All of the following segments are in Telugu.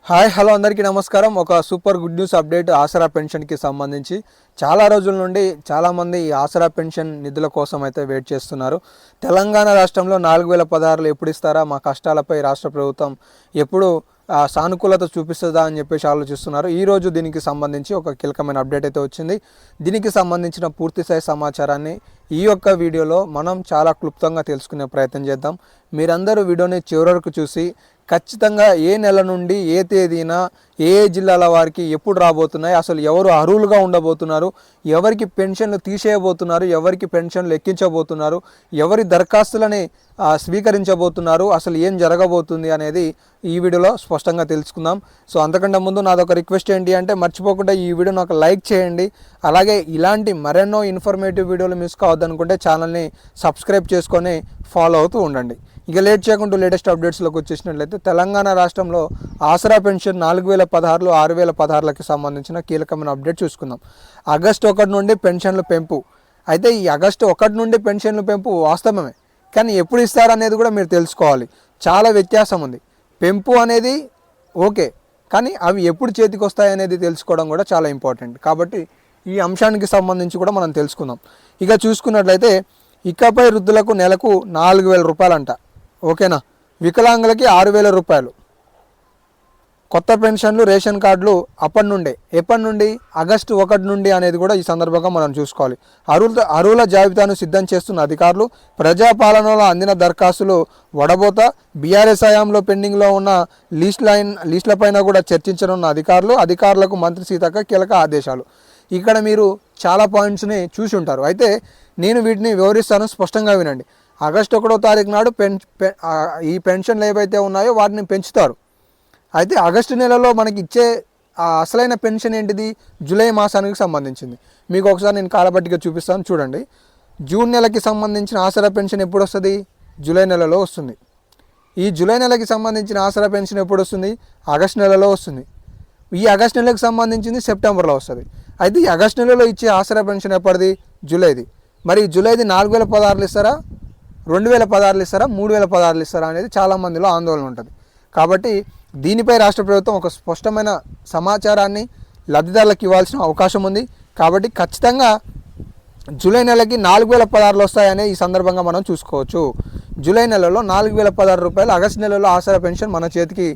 హాయ్ హలో అందరికీ నమస్కారం. ఒక సూపర్ గుడ్ న్యూస్ అప్డేట్ ఆసరా పెన్షన్కి సంబంధించి చాలా రోజుల నుండి చాలామంది ఈ ఆసరా పెన్షన్ నిధుల కోసం అయితే వెయిట్ చేస్తున్నారు. తెలంగాణ రాష్ట్రంలో 4016 ఎప్పుడు ఇస్తారా, మా కష్టాలపై రాష్ట్ర ప్రభుత్వం ఎప్పుడు సానుకూలత చూపిస్తుందా అని చెప్పేసి ఆలోచిస్తున్నారు. ఈరోజు దీనికి సంబంధించి ఒక కీలకమైన అప్డేట్ అయితే వచ్చింది. దీనికి సంబంధించిన పూర్తిస్థాయి సమాచారాన్ని ఈ యొక్క వీడియోలో మనం చాలా క్లుప్తంగా తెలుసుకునే ప్రయత్నం చేద్దాం. మీరందరూ వీడియోని చివరి వరకు చూసి ఖచ్చితంగా ఏ నెల నుండి ఏ తేదీన ఏ జిల్లాల వారికి ఎప్పుడు రాబోతున్నాయి, అసలు ఎవరు అర్హులుగా ఉండబోతున్నారు, ఎవరికి పెన్షన్లు తీసేయబోతున్నారు, ఎవరికి పెన్షన్లు ఎక్కించబోతున్నారు, ఎవరి దరఖాస్తులని స్వీకరించబోతున్నారు, అసలు ఏం జరగబోతుంది అనేది ఈ వీడియోలో స్పష్టంగా తెలుసుకుందాం. సో అంతకంటే ముందు నాదొక రిక్వెస్ట్ ఏంటి అంటే మర్చిపోకుండా ఈ వీడియోని ఒక లైక్ చేయండి. అలాగే ఇలాంటి మరెన్నో ఇన్ఫర్మేటివ్ వీడియోలు మిస్ కావద్దనుకుంటే ఛానల్ని సబ్స్క్రైబ్ చేసుకొని ఫాలో అవుతూ ఉండండి. ఇక లేట్ చేయకుండా లేటెస్ట్ అప్డేట్స్లోకి వచ్చేసినట్లయితే తెలంగాణ రాష్ట్రంలో ఆసరా పెన్షన్ 4016 6016కి సంబంధించిన కీలకమైన అప్డేట్ చూసుకుందాం. ఆగస్టు 1 నుండి పెన్షన్లు పెంపు. అయితే ఈ ఆగస్టు 1 నుండి పెన్షన్లు పెంపు వాస్తవమే, కానీ ఎప్పుడు ఇస్తారనేది కూడా మీరు తెలుసుకోవాలి. చాలా వ్యత్యాసం ఉంది. పెంపు అనేది ఓకే, కానీ అవి ఎప్పుడు చేతికి వస్తాయి అనేది తెలుసుకోవడం కూడా చాలా ఇంపార్టెంట్. కాబట్టి ఈ అంశానికి సంబంధించి కూడా మనం తెలుసుకుందాం. ఇక చూసుకున్నట్లయితే ఇకపై వృద్ధులకు నెలకు 4000 రూపాయలు అంట. ఓకేనా? వికలాంగులకి 6000 రూపాయలు. కొత్త పెన్షన్లు రేషన్ కార్డులు ఎప్పటి నుండి ఆగస్టు 1 నుండి అనేది కూడా ఈ సందర్భంగా మనం చూసుకోవాలి. అర్హుల జాబితాను సిద్ధం చేస్తున్న అధికారులు, ప్రజాపాలనలో అందిన దరఖాస్తులు వడబోత, బీఆర్ఎస్ హయాంలో పెండింగ్లో ఉన్న లిస్టులపైన కూడా చర్చించనున్న అధికారులకు మంత్రి సీతక్క కీలక ఆదేశాలు. ఇక్కడ మీరు చాలా పాయింట్స్ని చూసి ఉంటారు. అయితే నేను వీటిని వివరిస్తాను, స్పష్టంగా వినండి. ఆగస్టు 1వ తారీఖు నాడు ఈ పెన్షన్లు ఏవైతే ఉన్నాయో వాటిని పెంచుతారు. అయితే ఆగస్టు నెలలో మనకి ఇచ్చే అసలైన పెన్షన్ ఏంటిది? జూలై మాసానికి సంబంధించింది. మీకు ఒకసారి నేను కాలబట్టిగా చూపిస్తాను, చూడండి. జూన్ నెలకి సంబంధించిన ఆసరా పెన్షన్ ఎప్పుడు వస్తుంది? జూలై నెలలో వస్తుంది. ఈ జూలై నెలకి సంబంధించిన ఆసరా పెన్షన్ ఎప్పుడు వస్తుంది? ఆగస్టు నెలలో వస్తుంది. ఈ ఆగస్టు నెలకు సంబంధించింది సెప్టెంబర్లో వస్తుంది. అయితే ఈ ఆగస్టు నెలలో ఇచ్చే ఆసరా పెన్షన్ ఎప్పటిది? జూలైది. మరి జూలైది 4016 ఇస్తారా, 2016 ఇస్తారా, 3016 ఇస్తారా అనేది చాలామందిలో ఆందోళన ఉంటుంది. కాబట్టి దీనిపై రాష్ట్ర ప్రభుత్వం ఒక స్పష్టమైన సమాచారాన్ని లబ్ధిదారులకు ఇవ్వాల్సిన అవకాశం ఉంది. కాబట్టి ఖచ్చితంగా జూలై నెలకి 4016 వస్తాయనే ఈ సందర్భంగా మనం చూసుకోవచ్చు. జూలై నెలలో 4016 రూపాయలు, ఆగస్టు నెలలో ఆసరా పెన్షన్ మన చేతికి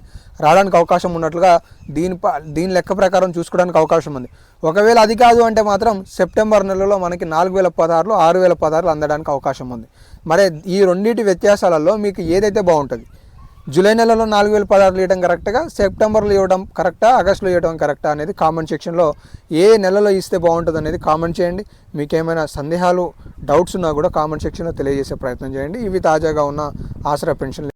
రావడానికి అవకాశం ఉన్నట్లుగా దీని లెక్క ప్రకారం చూసుకోవడానికి అవకాశం ఉంది. ఒకవేళ అది కాదు అంటే మాత్రం సెప్టెంబర్ నెలలో మనకి 4016 6016 అందడానికి అవకాశం ఉంది. మరి ఈ రెండింటి వ్యత్యాసాలలో మీకు ఏదైతే బాగుంటుంది? జూలై నెలలో 4016 ఇవ్వడం కరెక్ట్గా, సెప్టెంబర్లో ఇవ్వడం కరెక్టా, ఆగస్టులో ఇవ్వడం కరెక్టా అనేది కామెంట్ సెక్షన్లో ఏ నెలలో ఇస్తే బాగుంటుంది అనేది కామెంట్ చేయండి. మీకు ఏమైనా సందేహాలు, డౌట్స్ ఉన్నా కూడా కామెంట్ సెక్షన్లో తెలియజేసే ప్రయత్నం చేయండి. ఇవి తాజాగా ఉన్న ఆసరా పెన్షన్